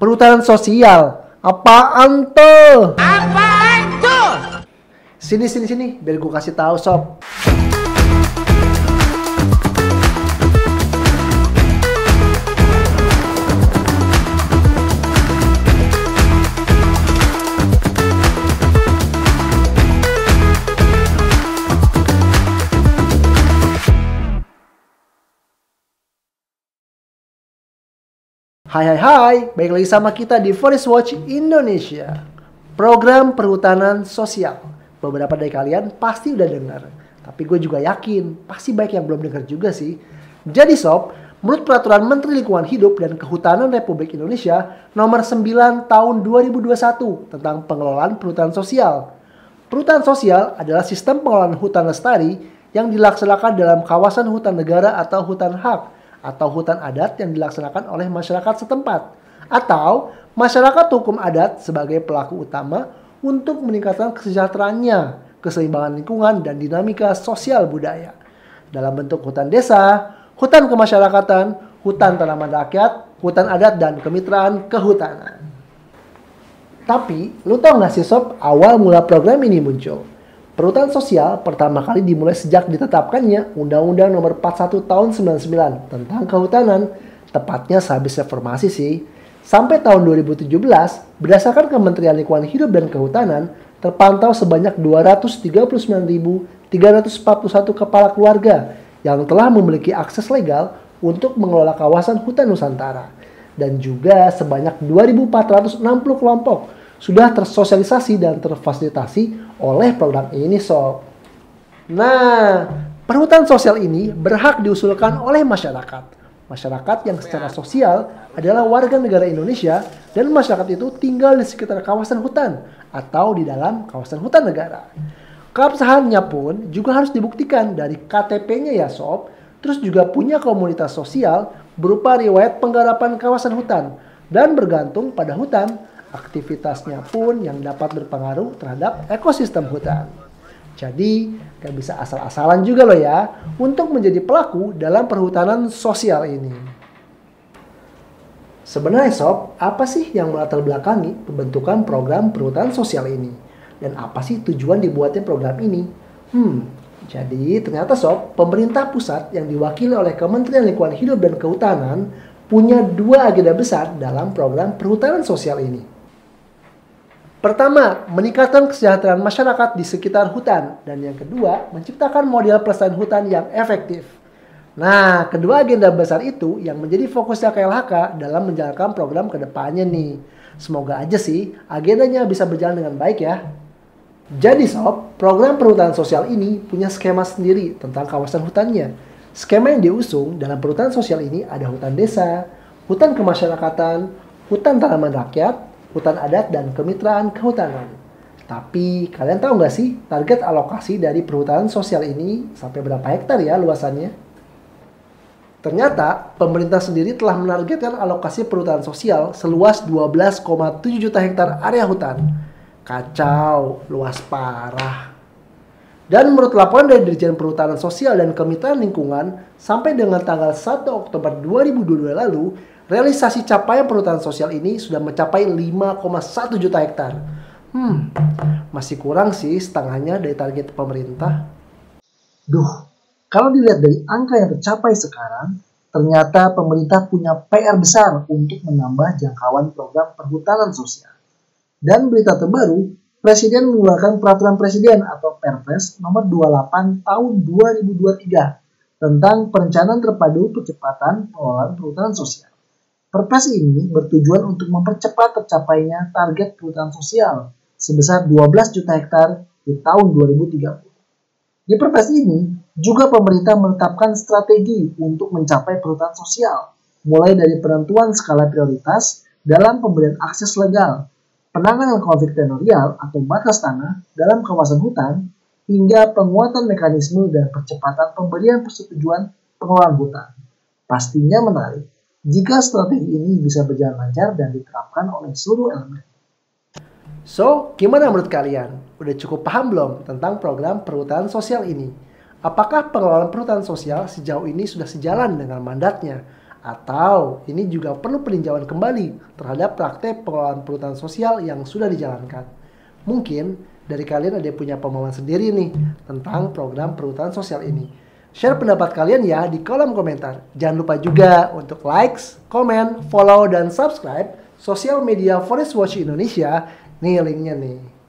Perhutanan sosial. Apaan tuh? Apaan tuh? Sini, biar gue kasih tahu sob. Hai, balik lagi sama kita di Forest Watch Indonesia. Program perhutanan sosial. Beberapa dari kalian pasti udah dengar, tapi gue juga yakin pasti banyak yang belum dengar juga sih. Jadi sob, menurut Peraturan Menteri Lingkungan Hidup dan Kehutanan Republik Indonesia Nomor 9 Tahun 2021 tentang pengelolaan perhutanan sosial. Perhutanan sosial adalah sistem pengelolaan hutan lestari yang dilaksanakan dalam kawasan hutan negara atau hutan hak, atau hutan adat yang dilaksanakan oleh masyarakat setempat, atau masyarakat hukum adat sebagai pelaku utama untuk meningkatkan kesejahteraannya, keseimbangan lingkungan, dan dinamika sosial budaya. Dalam bentuk hutan desa, hutan kemasyarakatan, hutan tanaman rakyat, hutan adat, dan kemitraan kehutanan. Tapi, lu tau gak sih sob, awal mula program ini muncul? Perhutanan sosial pertama kali dimulai sejak ditetapkannya Undang-Undang Nomor 41 Tahun 99 tentang kehutanan, tepatnya sehabis reformasi sih. Sampai tahun 2017, berdasarkan Kementerian Lingkungan Hidup dan Kehutanan, terpantau sebanyak 239.341 kepala keluarga yang telah memiliki akses legal untuk mengelola kawasan hutan Nusantara. Dan juga sebanyak 2.460 kelompok sudah tersosialisasi dan terfasilitasi oleh program ini sob. Nah, perhutanan sosial ini berhak diusulkan oleh masyarakat. Masyarakat yang secara sosial adalah warga negara Indonesia dan masyarakat itu tinggal di sekitar kawasan hutan atau di dalam kawasan hutan negara. Keabsahannya pun juga harus dibuktikan dari KTP-nya ya sob. Terus juga punya komunitas sosial berupa riwayat penggarapan kawasan hutan dan bergantung pada hutan. Aktivitasnya pun yang dapat berpengaruh terhadap ekosistem hutan. Jadi, gak bisa asal-asalan juga loh ya untuk menjadi pelaku dalam perhutanan sosial ini. Sebenarnya sob, apa sih yang melatar belakangi pembentukan program perhutanan sosial ini? Dan apa sih tujuan dibuatnya program ini? Jadi ternyata sob, pemerintah pusat yang diwakili oleh Kementerian Lingkungan Hidup dan Kehutanan punya dua agenda besar dalam program perhutanan sosial ini. Pertama, meningkatkan kesejahteraan masyarakat di sekitar hutan. Dan yang kedua, menciptakan model pelestarian hutan yang efektif. Nah, kedua agenda besar itu yang menjadi fokusnya KLHK dalam menjalankan program kedepannya nih. Semoga aja sih agendanya bisa berjalan dengan baik ya. Jadi sob, program perhutanan sosial ini punya skema sendiri tentang kawasan hutannya. Skema yang diusung dalam perhutanan sosial ini ada hutan desa, hutan kemasyarakatan, hutan tanaman rakyat, hutan adat, dan kemitraan kehutanan. Tapi kalian tahu nggak sih target alokasi dari perhutanan sosial ini sampai berapa hektar ya luasannya? Ternyata pemerintah sendiri telah menargetkan alokasi perhutanan sosial seluas 12,7 juta hektar area hutan. Kacau, luas parah. Dan menurut laporan dari Dirjen Perhutanan Sosial dan Kemitraan Lingkungan, sampai dengan tanggal 1 Oktober 2022 lalu, realisasi capaian perhutanan sosial ini sudah mencapai 5,1 juta hektar. Masih kurang sih setengahnya dari target pemerintah. Kalau dilihat dari angka yang tercapai sekarang, ternyata pemerintah punya PR besar untuk menambah jangkauan program perhutanan sosial. Dan berita terbaru, Presiden mengeluarkan Peraturan Presiden atau Perpres nomor 28 tahun 2023 tentang perencanaan terpadu percepatan pengelolaan perhutanan sosial. Perpres ini bertujuan untuk mempercepat tercapainya target perhutanan sosial sebesar 12 juta hektar di tahun 2030. Di Perpres ini juga pemerintah menetapkan strategi untuk mencapai perhutanan sosial, mulai dari penentuan skala prioritas dalam pemberian akses legal, penanganan konflik teritorial atau batas tanah dalam kawasan hutan, hingga penguatan mekanisme dan percepatan pemberian persetujuan pengelolaan hutan. Pastinya menarik jika strategi ini bisa berjalan lancar dan diterapkan oleh seluruh elemen. So, gimana menurut kalian? Udah cukup paham belum tentang program perhutanan sosial ini? Apakah pengelolaan perhutanan sosial sejauh ini sudah sejalan dengan mandatnya? Atau ini juga perlu peninjauan kembali terhadap praktek pengelolaan perhutanan sosial yang sudah dijalankan. Mungkin dari kalian ada yang punya pemahaman sendiri nih tentang program perhutanan sosial ini. Share pendapat kalian ya di kolom komentar. Jangan lupa juga untuk likes, komen, follow, dan subscribe sosial media Forest Watch Indonesia. Nih linknya nih.